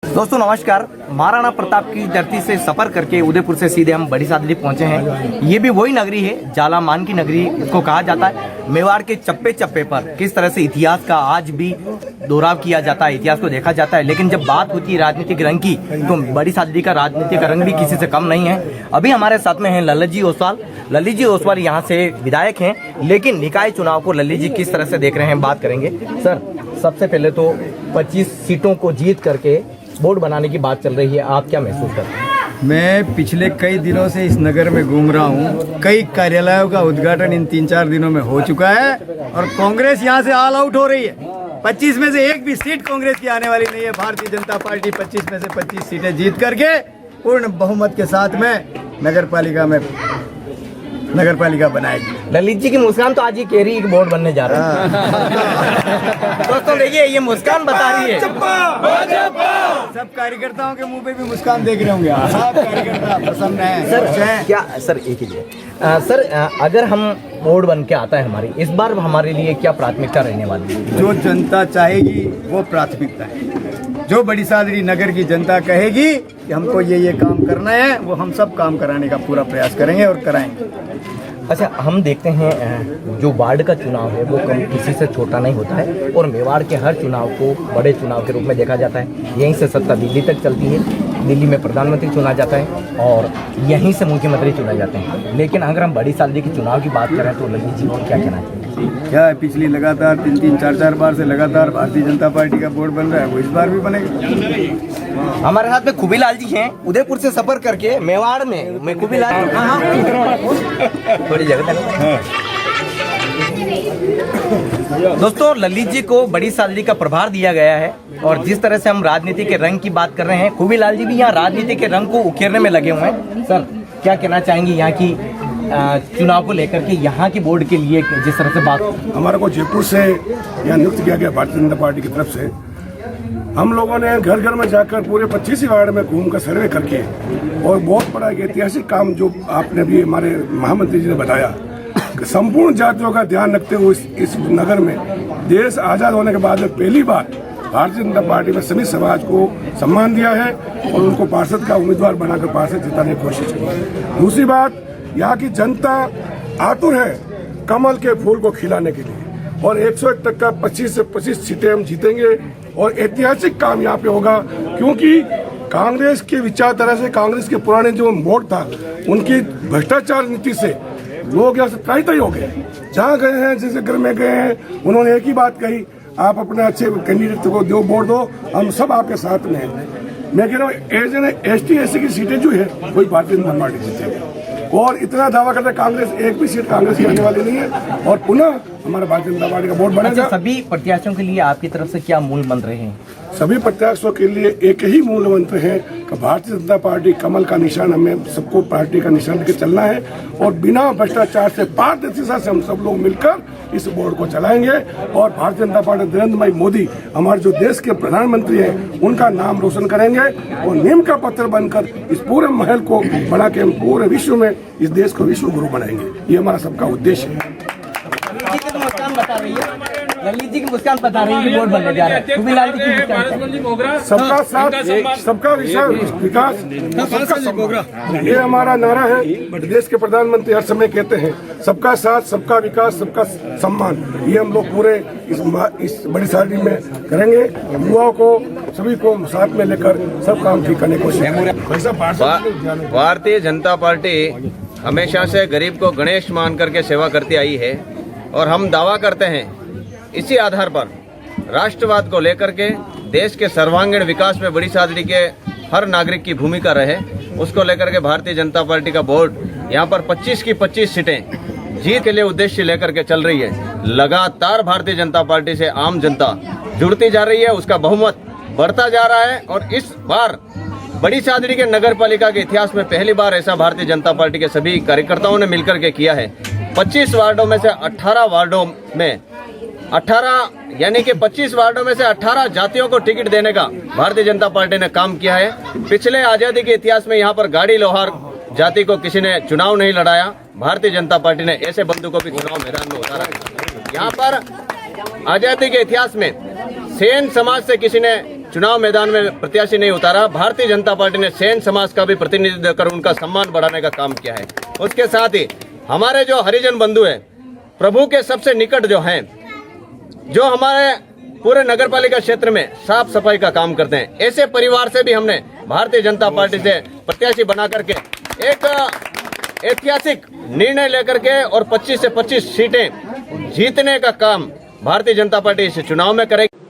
दोस्तों नमस्कार। महाराणा प्रताप की धरती से सफर करके उदयपुर से सीधे हम बड़ी सादड़ी पहुंचे हैं। ये भी वही नगरी है, जालामान की नगरी इसको कहा जाता है। मेवाड़ के चप्पे चप्पे पर किस तरह से इतिहास का आज भी दोहराव किया जाता है, इतिहास को देखा जाता है। लेकिन जब बात होती है राजनीतिक रंग की, तो बड़ी सादड़ी का राजनीतिक रंग भी किसी से कम नहीं है। अभी हमारे साथ में हैं ललित जी ओसवाल। ललित जी ओसवाल यहाँ से विधायक हैं, लेकिन निकाय चुनाव को ललित जी किस तरह से देख रहे हैं, बात करेंगे। सर, सबसे पहले तो 25 सीटों को जीत करके बोर्ड बनाने की बात चल रही है, आप क्या महसूस करते हैं? मैं पिछले कई दिनों से इस नगर में घूम रहा हूँ। कई कार्यालयों का उद्घाटन इन 3-4 दिनों में हो चुका है और कांग्रेस यहाँ से ऑल आउट हो रही है। 25 में से एक भी सीट कांग्रेस की आने वाली नहीं है। भारतीय जनता पार्टी 25 में से 25 सीटें जीत करके पूर्ण बहुमत के साथ में नगरपालिका बनाएगी। ललित जी की मुस्कान तो आज ही कह रही है कि बोर्ड बनने जा रहा है। दोस्तों देखिए, ये मुस्कान बता रही है। सब कार्यकर्ताओं के मुंह पे भी मुस्कान देख रहे होंगे। सब कार्यकर्ता प्रसन्न हैं। सर क्या सर एक ही सर, अगर हम बोर्ड बन के आता है हमारी, इस बार हमारे लिए क्या प्राथमिकता रहने वाली है? जो जनता चाहेगी वो प्राथमिकता है। जो बड़ी सादड़ी नगर की जनता कहेगी कि हमको ये काम करना है, वो हम सब काम कराने का पूरा प्रयास करेंगे और कराएंगे। अच्छा, हम देखते हैं जो वार्ड का चुनाव है वो कम किसी से छोटा नहीं होता है, और मेवाड़ के हर चुनाव को बड़े चुनाव के रूप में देखा जाता है। यहीं से सत्ता दिल्ली तक चलती है, दिल्ली में प्रधानमंत्री चुना जाता है और यहीं से मुख्यमंत्री चुना जाते हैं। लेकिन अगर हम बड़ी सादड़ी के चुनाव की बात करें तो ललित जी क्या कहना चाहिए? क्या है, पिछली लगातार 3-4 बार से लगातार भारतीय जनता पार्टी का बोर्ड बन रहा है, वो इस बार भी बनेगा। हमारे साथ में खुबीलाल जी हैं, उदयपुर से सफर करके मेवाड़ में खुबीलाल थोड़ी जगह। दोस्तों, ललित जी को बड़ी सादड़ी का प्रभार दिया गया है और जिस तरह से हम राजनीति के रंग की बात कर रहे हैं, खुबीलाल जी भी यहाँ राजनीति के रंग को उखेरने में लगे हुए हैं। सर, क्या कहना चाहेंगे यहाँ की चुनाव को लेकर के, यहाँ की बोर्ड के लिए जिस तरह से बात? हमारे को जयपुर से यहाँ नियुक्त किया गया भारतीय जनता पार्टी की तरफ से। हम लोगों ने घर घर में जाकर पूरे 25 वार्ड में घूमकर सर्वे करके, और बहुत बड़ा ऐतिहासिक काम जो आपने भी हमारे महामंत्री जी ने बताया, संपूर्ण जातियों का ध्यान रखते हुए इस नगर में देश आज़ाद होने के बाद में पहली बार भारतीय जनता पार्टी में सभी समाज को सम्मान दिया है और उनको पार्षद का उम्मीदवार बनाकर पार्षद जिताने की कोशिश की। दूसरी बात, यहाँ की जनता आतुर है कमल के फूल को खिलाने के लिए, और 101 तक का 25 से 25 सीटें हम जीतेंगे और ऐतिहासिक काम यहाँ पे होगा। क्योंकि कांग्रेस के विचारधारा से, कांग्रेस के पुराने जो वोट था, उनकी भ्रष्टाचार नीति से लोग यहाँ से त्राहित हो गए। जहाँ गए हैं, जिस घर में गए हैं, उन्होंने एक ही बात कही, आप अपने अच्छे कैंडिडेट को दो, वोट दो, हम सब आपके साथ में हैं। मैं कह रहा हूँ ST SC की सीटें जो है वही भारतीय जनता पार्टी जीतेगी। और इतना दावा करता है कांग्रेस, एक भी सीट कांग्रेस की आने वाली नहीं है और पुनः हमारा भारतीय जनता पार्टी का वोट बनेगा। सभी प्रत्याशियों के लिए आपकी तरफ से क्या मूल मंत्र हैं? सभी प्रत्याशियों के लिए एक ही मूल मंत्र है कि भारतीय जनता पार्टी कमल का निशान, हमें सबको पार्टी का निशान लेकर चलना है और बिना भ्रष्टाचार से, पारदर्शिता से हम सब लोग मिलकर इस बोर्ड को चलाएंगे। और भारतीय जनता पार्टी नरेंद्र भाई मोदी, हमारे जो देश के प्रधानमंत्री हैं, उनका नाम रोशन करेंगे और नीम का पत्थर बनकर इस पूरे महल को बना के हम पूरे विश्व में इस देश को विश्व गुरु बनाएंगे। ये हमारा सबका उद्देश्य है। ललित जी की मुस्कान बता रही है, वोट बनने जा रहा है। खुबीलाल जी की मुस्कान, सबका साथ, सबका विकास, सबका सम्मान, ये हमारा नारा है। देश के प्रधानमंत्री हर समय कहते हैं, सबका साथ, सबका विकास, सबका सम्मान। ये हम लोग पूरे इस बड़ी सादड़ी में करेंगे। युवाओं को, सभी को साथ में लेकर सब काम ठीक करने की कोशिश करेंगे। भारतीय जनता पार्टी हमेशा से गरीब को गणेश मान करके सेवा करती आई है और हम दावा करते हैं इसी आधार पर राष्ट्रवाद को लेकर के देश के सर्वांगीण विकास में बड़ी सादड़ी के हर नागरिक की भूमिका रहे, उसको लेकर के भारतीय जनता पार्टी का बोर्ड यहाँ पर 25 की 25 सीटें जीत के लिए उद्देश्य लेकर के चल रही है। लगातार भारतीय जनता पार्टी से आम जनता जुड़ती जा रही है, उसका बहुमत बढ़ता जा रहा है और इस बार बड़ी सादड़ी के नगर पालिका के इतिहास में पहली बार ऐसा भारतीय जनता पार्टी के सभी कार्यकर्ताओं ने मिलकर के किया है। 25 वार्डों में से 18 वार्डों में 18 यानी कि 25 वार्डों में से 18 जातियों को टिकट देने का भारतीय जनता पार्टी ने काम किया है। पिछले आजादी के इतिहास में यहाँ पर गाड़ी लोहार जाति को किसी ने चुनाव नहीं लड़ाया। भारतीय जनता पार्टी ने ऐसे बंधु को भी चुनाव मैदान में उतारा है। यहाँ पर आजादी के इतिहास में सेन समाज से किसी ने चुनाव मैदान में प्रत्याशी नहीं उतारा, भारतीय जनता पार्टी ने सेन समाज का भी प्रतिनिधित्व कर उनका सम्मान बढ़ाने का काम किया है। उसके साथ ही हमारे जो हरिजन बंधु हैं, प्रभु के सबसे निकट जो हैं, जो हमारे पूरे नगर पालिका क्षेत्र में साफ सफाई का काम करते हैं, ऐसे परिवार से भी हमने भारतीय जनता पार्टी से प्रत्याशी बना करके एक ऐतिहासिक निर्णय लेकर के और 25 से 25 सीटें जीतने का काम भारतीय जनता पार्टी इस चुनाव में करेगी।